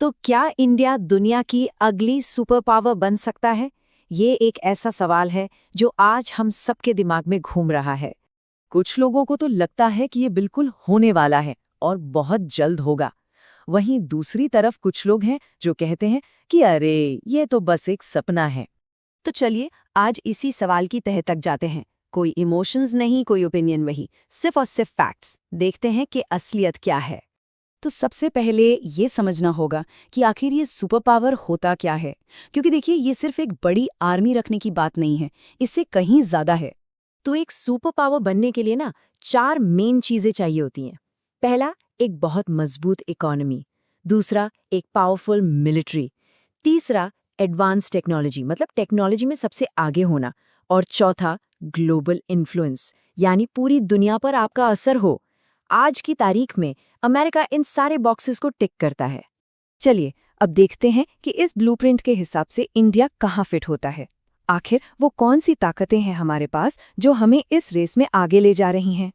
तो क्या इंडिया दुनिया की अगली सुपर पावर बन सकता है? ये एक ऐसा सवाल है जो आज हम सबके दिमाग में घूम रहा है। कुछ लोगों को तो लगता है कि ये बिल्कुल होने वाला है और बहुत जल्द होगा। वहीं दूसरी तरफ कुछ लोग हैं जो कहते हैं कि अरे ये तो बस एक सपना है। तो चलिए आज इसी सवाल की तह तक जाते हैं। कोई इमोशंस नहीं, कोई ओपिनियन नहीं, सिर्फ और सिर्फ फैक्ट्स। देखते हैं कि असलियत क्या है। तो सबसे पहले ये समझना होगा कि आखिर ये सुपर पावर होता क्या है, क्योंकि देखिए ये सिर्फ एक बड़ी आर्मी रखने की बात नहीं है, इससे कहीं ज्यादा है। तो एक सुपर पावर बनने के लिए ना 4 मेन चीजें चाहिए होती हैं। पहला, एक बहुत मजबूत इकोनॉमी। दूसरा, एक पावरफुल मिलिट्री। तीसरा, एडवांस टेक्नोलॉजी, मतलब टेक्नोलॉजी में सबसे आगे होना। और चौथा, ग्लोबल इन्फ्लुएंस, यानी पूरी दुनिया पर आपका असर हो। आज की तारीख में अमेरिका इन सारे बॉक्सेस को टिक करता है। चलिए अब देखते हैं कि इस ब्लूप्रिंट के हिसाब से इंडिया कहाँ फिट होता है। आखिर वो कौन सी ताकतें हैं हमारे पास जो हमें इस रेस में आगे ले जा रही हैं।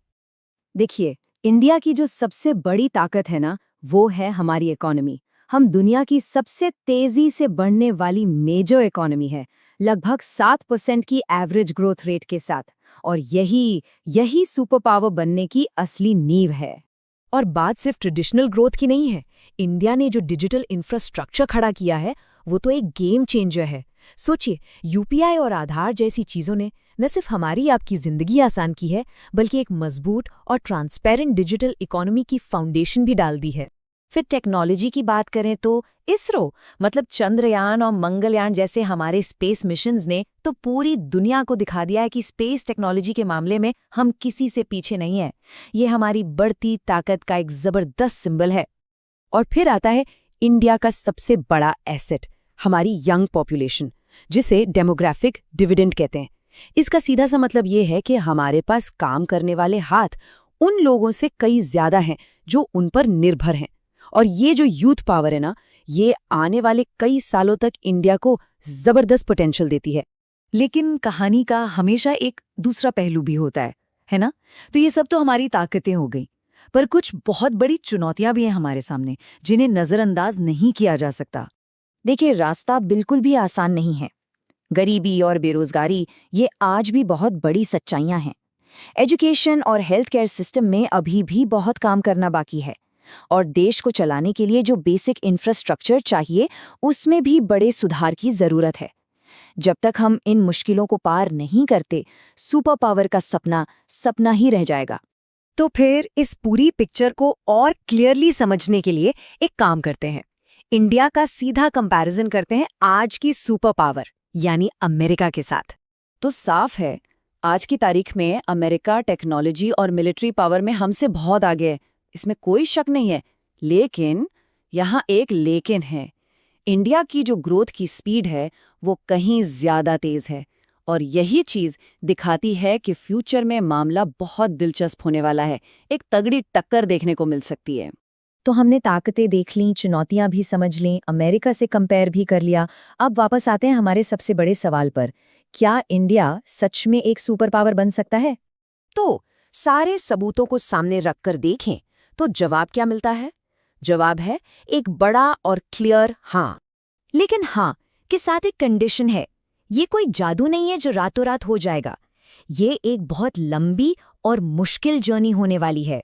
देखिए, इंडिया की जो सबसे बड़ी ताकत है ना, वो है हमारी इकोनॉमी। हम दुनिया की सबसे तेजी से बढ़ने वाली मेजर इकोनॉमी है, लगभग 7% की एवरेज ग्रोथ रेट के साथ। और यही सुपर पावर बनने की असली नींव है। और बात सिर्फ ट्रेडिशनल ग्रोथ की नहीं है। इंडिया ने जो डिजिटल इंफ्रास्ट्रक्चर खड़ा किया है वो तो एक गेम चेंजर है। सोचिए, यूपीआई और आधार जैसी चीजों ने न सिर्फ हमारी आपकी जिंदगी आसान की है, बल्कि एक मजबूत और ट्रांसपेरेंट डिजिटल इकोनॉमी की फाउंडेशन भी डाल दी है। फिर टेक्नोलॉजी की बात करें तो इसरो, मतलब चंद्रयान और मंगलयान जैसे हमारे स्पेस मिशंस ने तो पूरी दुनिया को दिखा दिया है कि स्पेस टेक्नोलॉजी के मामले में हम किसी से पीछे नहीं हैं। ये हमारी बढ़ती ताकत का एक जबरदस्त सिंबल है। और फिर आता है इंडिया का सबसे बड़ा एसेट, हमारी यंग पॉपुलेशन, जिसे डेमोग्राफिक डिविडेंड कहते हैं। इसका सीधा सा मतलब ये है कि हमारे पास काम करने वाले हाथ उन लोगों से कई ज्यादा हैं जो उन पर निर्भर हैं। और ये जो यूथ पावर है ना, ये आने वाले कई सालों तक इंडिया को जबरदस्त पोटेंशियल देती है। लेकिन कहानी का हमेशा एक दूसरा पहलू भी होता है ना? तो ये सब तो हमारी ताकतें हो गई, पर कुछ बहुत बड़ी चुनौतियां भी हैं हमारे सामने, जिन्हें नजरअंदाज नहीं किया जा सकता। देखिए, रास्ता बिल्कुल भी आसान नहीं है। गरीबी और बेरोजगारी ये आज भी बहुत बड़ी सच्चाइयां हैं। एजुकेशन और हेल्थ केयर सिस्टम में अभी भी बहुत काम करना बाकी है। और देश को चलाने के लिए जो बेसिक इंफ्रास्ट्रक्चर चाहिए, उसमें भी बड़े सुधार की जरूरत है। जब तक हम इन मुश्किलों को पार नहीं करते, सुपर पावर का सपना सपना ही रह जाएगा। तो फिर इस पूरी पिक्चर को और क्लियरली समझने के लिए एक काम करते हैं। इंडिया का सीधा कंपैरिजन करते हैं आज की सुपर पावर यानी अमेरिका के साथ। तो साफ है, आज की तारीख में अमेरिका टेक्नोलॉजी और मिलिट्री पावर में हमसे बहुत आगे है, इसमें कोई शक नहीं है। लेकिन यहाँ एक लेकिन है। इंडिया की जो ग्रोथ की स्पीड है वो कहीं ज्यादा तेज है। और यही चीज दिखाती है कि फ्यूचर में मामला बहुत दिलचस्प होने वाला है। एक तगड़ी टक्कर देखने को मिल सकती है। तो हमने ताकतें देख लीं, चुनौतियां भी समझ लीं, अमेरिका से कंपेयर भी कर लिया। अब वापस आते हैं हमारे सबसे बड़े सवाल पर। क्या इंडिया सच में एक सुपर पावर बन सकता है? तो सारे सबूतों को सामने रखकर देखें तो जवाब क्या मिलता है? जवाब है एक बड़ा और क्लियर हाँ। लेकिन हाँ के साथ एक कंडीशन है। ये कोई जादू नहीं है जो रातों रात हो जाएगा। ये एक बहुत लंबी और मुश्किल जर्नी होने वाली है।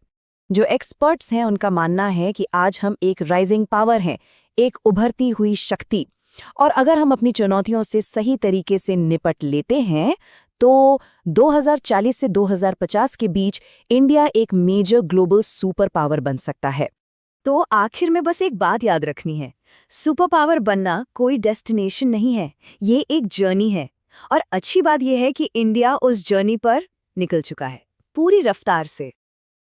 जो एक्सपर्ट्स हैं उनका मानना है कि आज हम एक राइजिंग पावर हैं, एक उभरती हुई शक्ति। और अगर हम अपनी चुनौतियों से सही तरीके से निपट लेते हैं तो 2040 से 2050 के बीच इंडिया एक मेजर ग्लोबल सुपर पावर बन सकता है। तो आखिर में बस एक बात याद रखनी है, सुपर पावर बनना कोई डेस्टिनेशन नहीं है, ये एक जर्नी है। और अच्छी बात यह है कि इंडिया उस जर्नी पर निकल चुका है, पूरी रफ्तार से।